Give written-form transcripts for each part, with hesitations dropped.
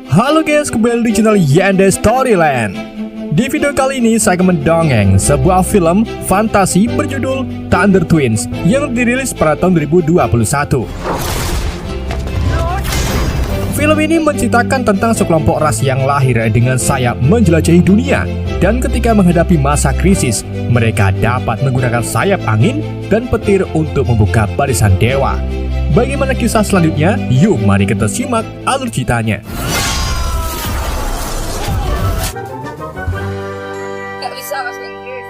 Halo guys, kembali di channel Yanda Storyland. Di video kali ini saya akan mendongeng sebuah film fantasi berjudul Thunder Twins yang dirilis pada tahun 2021. Film ini menceritakan tentang sekelompok ras yang lahir dengan sayap menjelajahi dunia, dan ketika menghadapi masa krisis, mereka dapat menggunakan sayap angin dan petir untuk membuka barisan dewa. Bagaimana kisah selanjutnya? Yuk mari kita simak alur ceritanya. Gak bisa bahasa Inggris.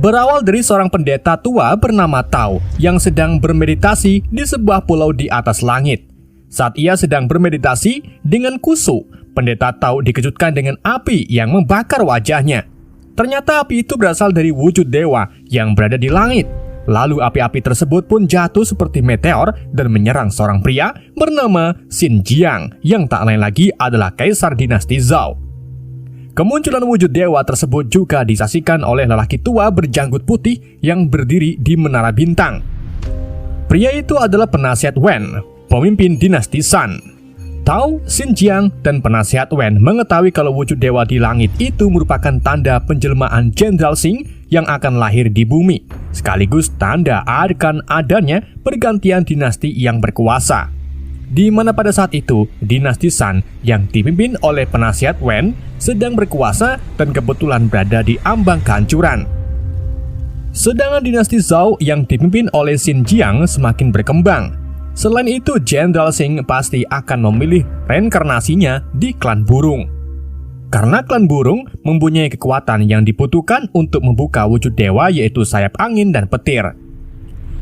Berawal dari seorang pendeta tua bernama Tao yang sedang bermeditasi di sebuah pulau di atas langit. Saat ia sedang bermeditasi dengan khusyuk, pendeta Tao dikejutkan dengan api yang membakar wajahnya. Ternyata api itu berasal dari wujud dewa yang berada di langit. Lalu api-api tersebut pun jatuh seperti meteor dan menyerang seorang pria bernama Xin Jiang yang tak lain lagi adalah kaisar dinasti Zhao. Kemunculan wujud dewa tersebut juga disaksikan oleh lelaki tua berjanggut putih yang berdiri di menara bintang. Pria itu adalah penasihat Wen, pemimpin dinasti San. Tao, Xin Jiang, dan penasihat Wen mengetahui kalau wujud dewa di langit itu merupakan tanda penjelmaan Jenderal Xing yang akan lahir di bumi, sekaligus tanda akan adanya pergantian dinasti yang berkuasa. Di mana pada saat itu, dinasti San yang dipimpin oleh penasihat Wen sedang berkuasa dan kebetulan berada di ambang kehancuran. Sedangkan dinasti Zhao yang dipimpin oleh Xin Jiang semakin berkembang. Selain itu, Jenderal Xing pasti akan memilih reinkarnasinya di klan burung. Karena klan burung mempunyai kekuatan yang dibutuhkan untuk membuka wujud dewa, yaitu sayap angin dan petir.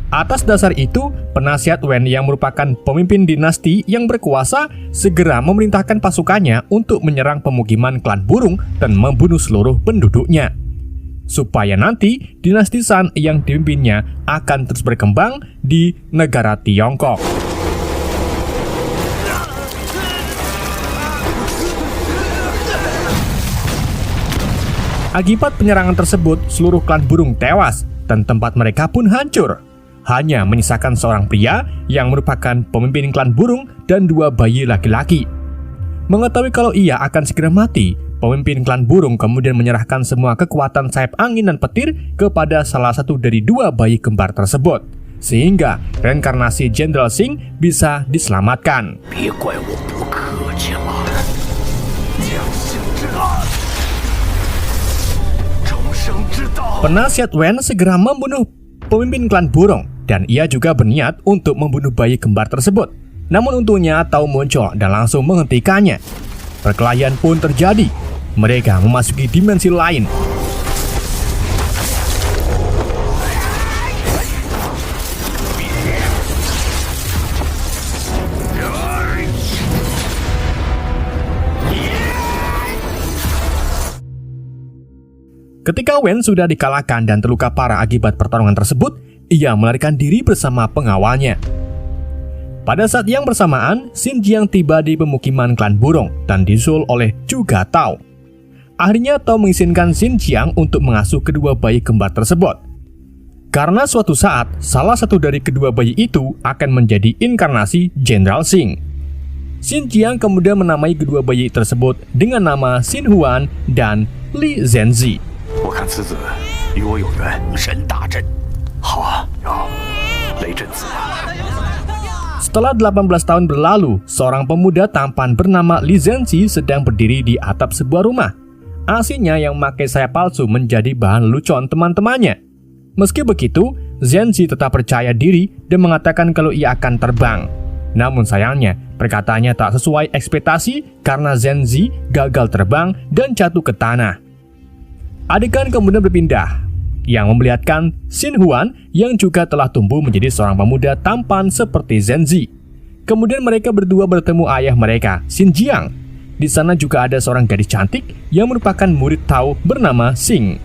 Atas dasar itu, penasihat Wen yang merupakan pemimpin dinasti yang berkuasa segera memerintahkan pasukannya untuk menyerang pemukiman klan burung dan membunuh seluruh penduduknya. Supaya nanti dinasti San yang dipimpinnya akan terus berkembang di negara Tiongkok. Akibat penyerangan tersebut, seluruh klan burung tewas dan tempat mereka pun hancur. Hanya menyisakan seorang pria yang merupakan pemimpin klan burung dan dua bayi laki-laki. Mengetahui kalau ia akan segera mati, pemimpin klan burung kemudian menyerahkan semua kekuatan sayap angin dan petir kepada salah satu dari dua bayi kembar tersebut, sehingga reinkarnasi Jenderal Xing bisa diselamatkan. Penasihat Wen segera membunuh pemimpin klan burung, dan ia juga berniat untuk membunuh bayi kembar tersebut. Namun untungnya Tao muncul dan langsung menghentikannya. Perkelahian pun terjadi. Mereka memasuki dimensi lain. Ketika Wen sudah dikalahkan dan terluka parah akibat pertarungan tersebut, ia melarikan diri bersama pengawalnya. Pada saat yang bersamaan, Xin Jiang tiba di pemukiman klan burung dan disusul oleh juga Tao. Akhirnya Tao mengizinkan Xin Jiang untuk mengasuh kedua bayi kembar tersebut. Karena suatu saat, salah satu dari kedua bayi itu akan menjadi inkarnasi Jenderal Xing. Xin Jiang kemudian menamai kedua bayi tersebut dengan nama Xin Huan dan Li Zhenzi. Setelah 18 tahun berlalu, seorang pemuda tampan bernama Li Zhenzi sedang berdiri di atap sebuah rumah. Aslinya yang memakai sayap palsu menjadi bahan lelucon teman-temannya. Meski begitu, Zhenzi tetap percaya diri dan mengatakan kalau ia akan terbang. Namun sayangnya, perkataannya tak sesuai ekspektasi karena Zhenzi gagal terbang dan jatuh ke tanah. Adegan kemudian berpindah, yang memperlihatkan Xin Huan yang juga telah tumbuh menjadi seorang pemuda tampan seperti Zhenzi. Kemudian mereka berdua bertemu ayah mereka, Xin Jiang. Di sana juga ada seorang gadis cantik yang merupakan murid Tao bernama Xing.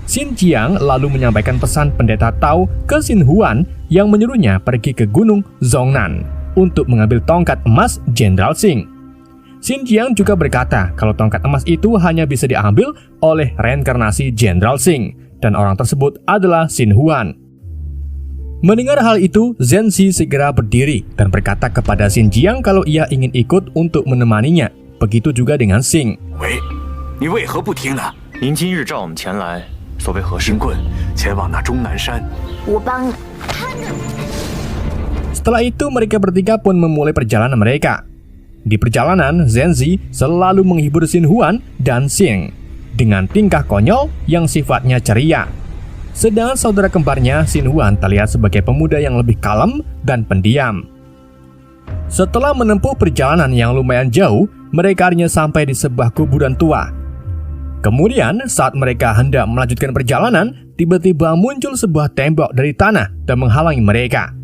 Xin Jiang lalu menyampaikan pesan pendeta Tao ke Xin Huan yang menyuruhnya pergi ke gunung Zhongnan untuk mengambil tongkat emas Jenderal Xing. Xin Jiang juga berkata kalau tongkat emas itu hanya bisa diambil oleh reinkarnasi Jenderal Xing, dan orang tersebut adalah Xin Huan. Mendengar hal itu, Zenzi segera berdiri dan berkata kepada Xin Jiang kalau ia ingin ikut untuk menemaninya. Begitu juga dengan Xing. 喂，你为何不听呢？您今日召我们前来，所为何事？星棍前往那终南山。我帮你。 Setelah itu mereka bertiga pun memulai perjalanan mereka. Di perjalanan, Zenzi selalu menghibur Xin Huan dan Xing dengan tingkah konyol yang sifatnya ceria. Sedangkan saudara kembarnya, Xin Huan, terlihat sebagai pemuda yang lebih kalem dan pendiam. Setelah menempuh perjalanan yang lumayan jauh, mereka akhirnya sampai di sebuah kuburan tua. Kemudian, saat mereka hendak melanjutkan perjalanan, tiba-tiba muncul sebuah tembok dari tanah dan menghalangi mereka.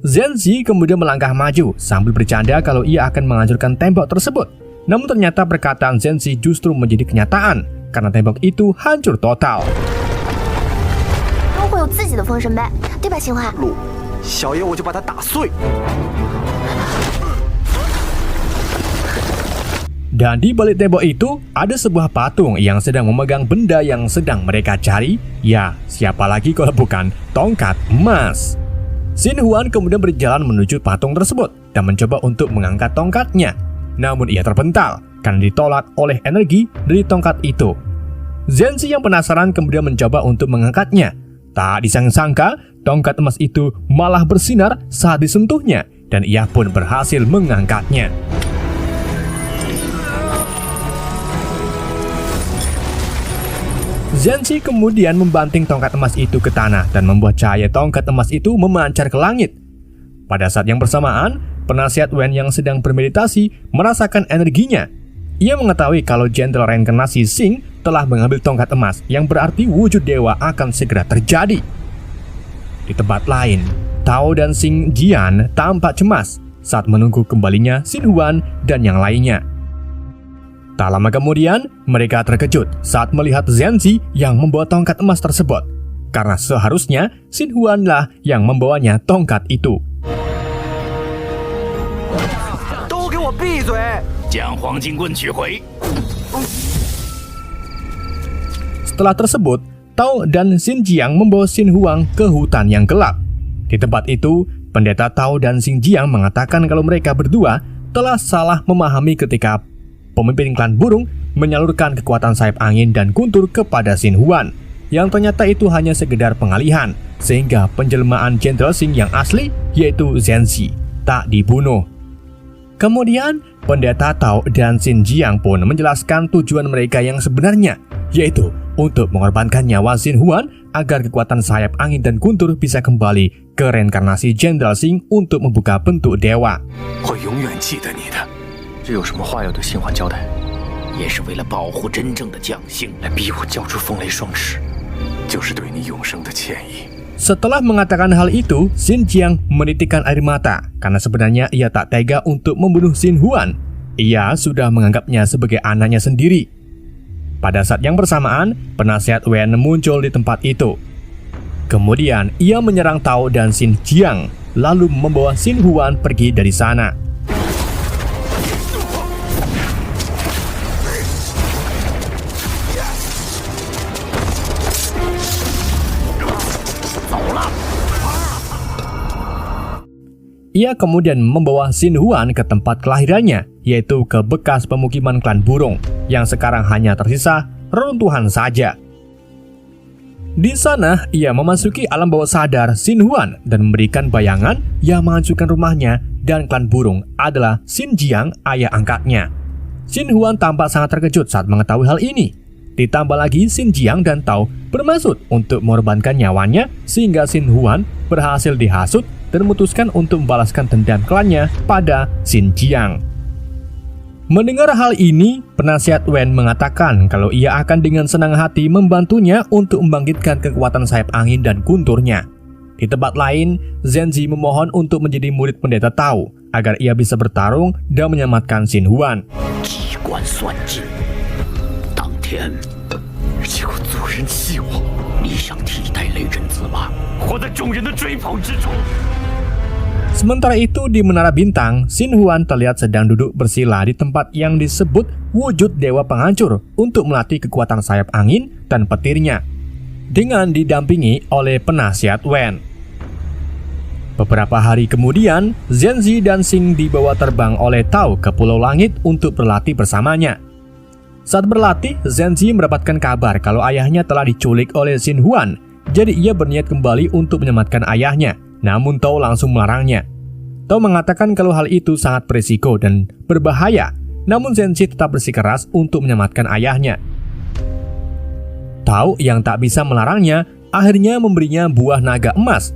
Zenzi kemudian melangkah maju sambil bercanda kalau ia akan menghancurkan tembok tersebut. Namun ternyata perkataan Zenzi justru menjadi kenyataan karena tembok itu hancur total. 都会有自己的封神碑，对吧，秦淮？路，小爷我就把它打碎。 Dan di balik tembok itu ada sebuah patung yang sedang memegang benda yang sedang mereka cari. Ya, siapa lagi kalau bukan tongkat emas. Xin Huan kemudian berjalan menuju patung tersebut dan mencoba untuk mengangkat tongkatnya. Namun ia terpental karena ditolak oleh energi dari tongkat itu. Zenzi yang penasaran kemudian mencoba untuk mengangkatnya. Tak disangka-sangka, tongkat emas itu malah bersinar saat disentuhnya dan ia pun berhasil mengangkatnya. Zenzi kemudian membanting tongkat emas itu ke tanah dan membuat cahaya tongkat emas itu memancar ke langit. Pada saat yang bersamaan, penasihat Wen yang sedang bermeditasi merasakan energinya. Ia mengetahui kalau jenderal reinkarnasi Xing telah mengambil tongkat emas, yang berarti wujud dewa akan segera terjadi. Di tempat lain, Tao dan Xing Jian tampak cemas saat menunggu kembalinya Xin Huan dan yang lainnya. Tak lama kemudian, mereka terkejut saat melihat Zenzi yang membawa tongkat emas tersebut. Karena seharusnya Xin Huan-lah yang membawanya tongkat itu. 都给我闭嘴！ 将黄金棍取回。 Setelah tersebut, Tao dan Xin Jiang membawa Xin Huang ke hutan yang gelap. Di tempat itu, pendeta Tao dan Xin Jiang mengatakan kalau mereka berdua telah salah memahami ketika pemimpin klan burung menyalurkan kekuatan sayap angin dan guntur kepada Xin Huan, yang ternyata itu hanya sekedar pengalihan, sehingga penjelmaan Jenderal Xing yang asli, yaitu Zenzi, tak dibunuh. Kemudian, pendeta Tao dan Xin Jiang pun menjelaskan tujuan mereka yang sebenarnya, yaitu untuk mengorbankan nyawa Xin Huan agar kekuatan sayap angin dan guntur bisa kembali ke reinkarnasi Jenderal Xing untuk membuka bentuk dewa. 会永远记得你的。 这有什么话要对新欢交代？ 也是为了保护真正的将星。 来逼我交出风雷双翅， 就是对你永生的歉意。 Setelah mengatakan hal itu, Xin Jiang menitikkan air mata karena sebenarnya ia tak tega untuk membunuh Xin Huan. Ia sudah menganggapnya sebagai anaknya sendiri. Pada saat yang bersamaan, penasihat Wen muncul di tempat itu. Kemudian ia menyerang Tao dan Xin Jiang, lalu membawa Xin Huan pergi dari sana. Ia kemudian membawa Xin Huan ke tempat kelahirannya, yaitu ke bekas pemukiman klan burung, yang sekarang hanya tersisa reruntuhan saja. Di sana, ia memasuki alam bawah sadar Xin Huan dan memberikan bayangan yang menghancurkan rumahnya dan klan burung adalah Xin Jiang, ayah angkatnya. Xin Huan tampak sangat terkejut saat mengetahui hal ini. Ditambah lagi Xin Jiang dan Tao bermaksud untuk mengorbankan nyawanya sehingga Xin Huan berhasil dihasut dan memutuskan untuk membalaskan dendam klannya pada Xin Jiang. Mendengar hal ini, penasihat Wen mengatakan kalau ia akan dengan senang hati membantunya untuk membangkitkan kekuatan sayap angin dan gunturnya. Di tempat lain, Zenzi memohon untuk menjadi murid pendeta Tao agar ia bisa bertarung dan menyelamatkan Xin Huan. 机关算尽，当天 结果族人弃我， 你想替代雷震子吗？ 活在众人的追捧之中。 Sementara itu di Menara Bintang, Xin Huan terlihat sedang duduk bersila di tempat yang disebut wujud dewa penghancur untuk melatih kekuatan sayap angin dan petirnya, dengan didampingi oleh penasihat Wen. Beberapa hari kemudian, Zenzi dan Xing dibawa terbang oleh Tao ke Pulau Langit untuk berlatih bersamanya. Saat berlatih, Zenzi mendapatkan kabar kalau ayahnya telah diculik oleh Xin Huan, jadi ia berniat kembali untuk menyelamatkan ayahnya, namun Tao langsung melarangnya. Tao mengatakan kalau hal itu sangat berisiko dan berbahaya, namun Zenzi tetap bersikeras untuk menyelamatkan ayahnya. Tao yang tak bisa melarangnya, akhirnya memberinya buah naga emas,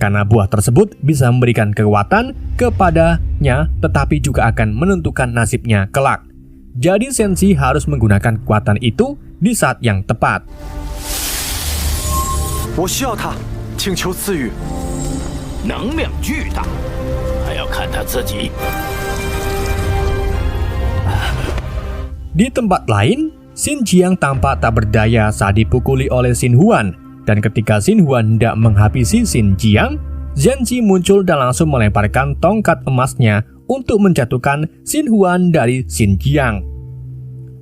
karena buah tersebut bisa memberikan kekuatan kepadanya tetapi juga akan menentukan nasibnya kelak. Jadi Zenzi harus menggunakan kekuatan itu di saat yang tepat. 我需要它，请求赐予。能量巨大，还要看他自己。 Di tempat lain, Xin Jiang tampak tak berdaya saat dipukuli oleh Xin Huan. Dan ketika Xin Huan hendak menghabisi Xin Jiang, Zenzi muncul dan langsung melemparkan tongkat emasnya untuk menjatuhkan Xin Huan dari Xin Jiang.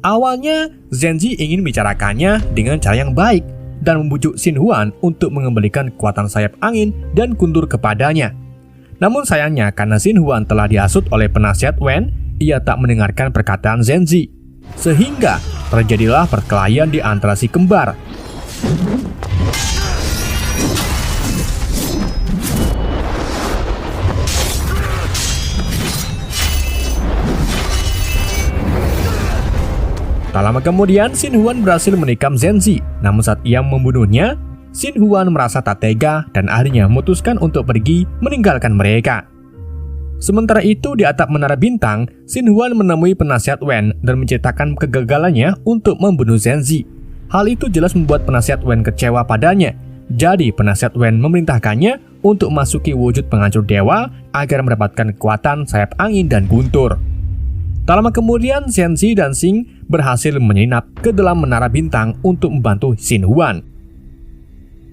Awalnya, Zenzi ingin membicarakannya dengan cara yang baik dan membujuk Xin Huan untuk mengembalikan kekuatan sayap angin dan guntur kepadanya. Namun sayangnya karena Xin Huan telah dihasut oleh penasihat Wen, ia tak mendengarkan perkataan Zenzi. Sehingga terjadilah perkelahian di antara si kembar. Tak lama kemudian, Xin Huan berhasil menikam Zenzi. Namun saat ia membunuhnya, Xin Huan merasa tak tega dan akhirnya memutuskan untuk pergi meninggalkan mereka. Sementara itu, di atap Menara Bintang, Xin Huan menemui penasihat Wen dan menceritakan kegagalannya untuk membunuh Zenzi. Hal itu jelas membuat penasihat Wen kecewa padanya. Jadi, penasihat Wen memerintahkannya untuk masuki wujud penghancur dewa agar mendapatkan kekuatan sayap angin dan guntur. Tak lama kemudian, Zenzi dan Xing berhasil menyelinap ke dalam Menara Bintang untuk membantu Xin Huan.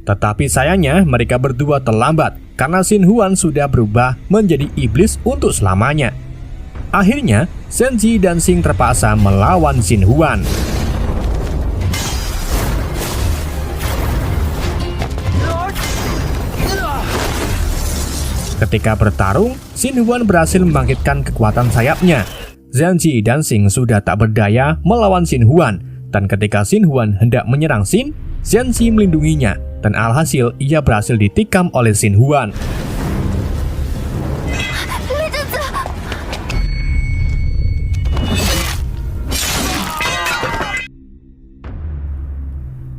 Tetapi sayangnya mereka berdua terlambat karena Xin Huan sudah berubah menjadi iblis untuk selamanya. Akhirnya, Zenzi dan Xing terpaksa melawan Xin Huan. Ketika bertarung, Xin Huan berhasil membangkitkan kekuatan sayapnya. Zenzi dan Xing sudah tak berdaya melawan Xin Huan, dan ketika Xin Huan hendak menyerang Xin, Zenzi melindunginya, dan alhasil ia berhasil ditikam oleh Xin Huan.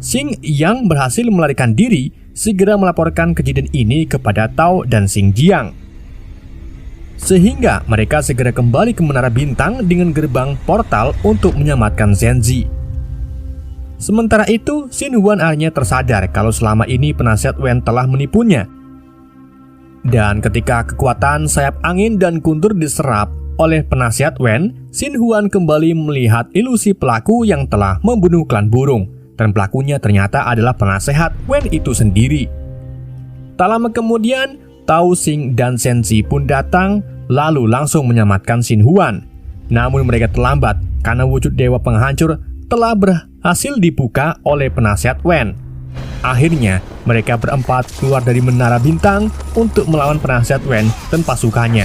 Xing yang berhasil melarikan diri segera melaporkan kejadian ini kepada Tao dan Xing Jiang. Sehingga mereka segera kembali ke Menara Bintang dengan gerbang portal untuk menyelamatkan Zenzi. Sementara itu, Xin Huan akhirnya tersadar kalau selama ini penasihat Wen telah menipunya. Dan ketika kekuatan sayap angin dan guntur diserap oleh penasihat Wen, Xin Huan kembali melihat ilusi pelaku yang telah membunuh klan burung. Dan pelakunya ternyata adalah penasehat Wen itu sendiri. Tak lama kemudian, Tao, Xing, dan Zenzi pun datang lalu langsung menyelamatkan Xin Huan. Namun mereka terlambat karena wujud dewa penghancur telah berhasil dibuka oleh penasihat Wen. Akhirnya mereka berempat keluar dari Menara Bintang untuk melawan penasihat Wen dan pasukannya.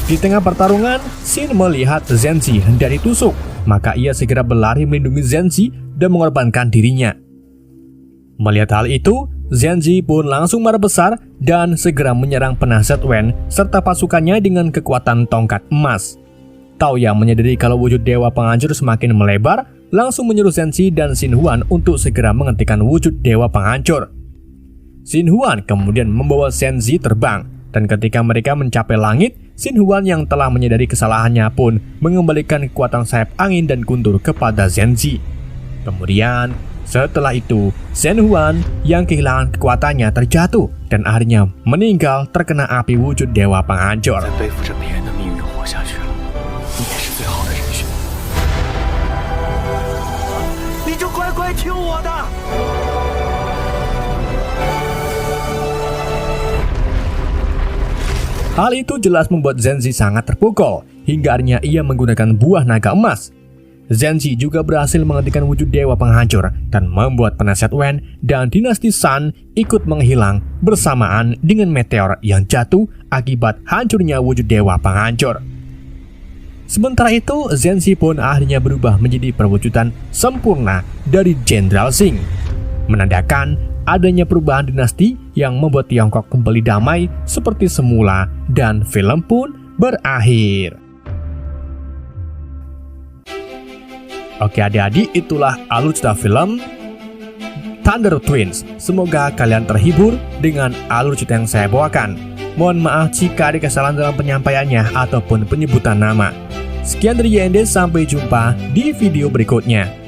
Di tengah pertarungan, Xin melihat Zenzi hendak ditusuk, maka ia segera berlari melindungi Zenzi dan mengorbankan dirinya. Melihat hal itu, Zenzi pun langsung marah besar dan segera menyerang penasihat Wen serta pasukannya dengan kekuatan tongkat emas. Tao yang menyadari kalau wujud dewa penghancur semakin melebar, langsung menyuruh Zenzi dan Xin Huan untuk segera menghentikan wujud dewa penghancur. Xin Huan kemudian membawa Zenzi terbang, dan ketika mereka mencapai langit, Xin Huan yang telah menyadari kesalahannya pun mengembalikan kekuatan sayap angin dan guntur kepada Zenzi. Kemudian, setelah itu, Xin Huan yang kehilangan kekuatannya terjatuh dan akhirnya meninggal terkena api wujud dewa penghancur. 背负着别人的命运活下去了，你也是最好的人选。你就乖乖听我的。 你 Hal itu jelas membuat Zenzi sangat terpukul, hingga akhirnya ia menggunakan buah naga emas. Zenzi juga berhasil menghentikan wujud dewa penghancur dan membuat penasihat Wen dan dinasti San ikut menghilang bersamaan dengan meteor yang jatuh akibat hancurnya wujud dewa penghancur. Sementara itu, Zenzi pun akhirnya berubah menjadi perwujudan sempurna dari Jenderal Xing, menandakan adanya perubahan dinasti yang membuat Tiongkok kembali damai seperti semula dan film pun berakhir. Oke adik-adik, itulah alur cerita film Thunder Twins. Semoga kalian terhibur dengan alur cerita yang saya bawakan. Mohon maaf jika ada kesalahan dalam penyampaiannya ataupun penyebutan nama. Sekian dari YND, sampai jumpa di video berikutnya.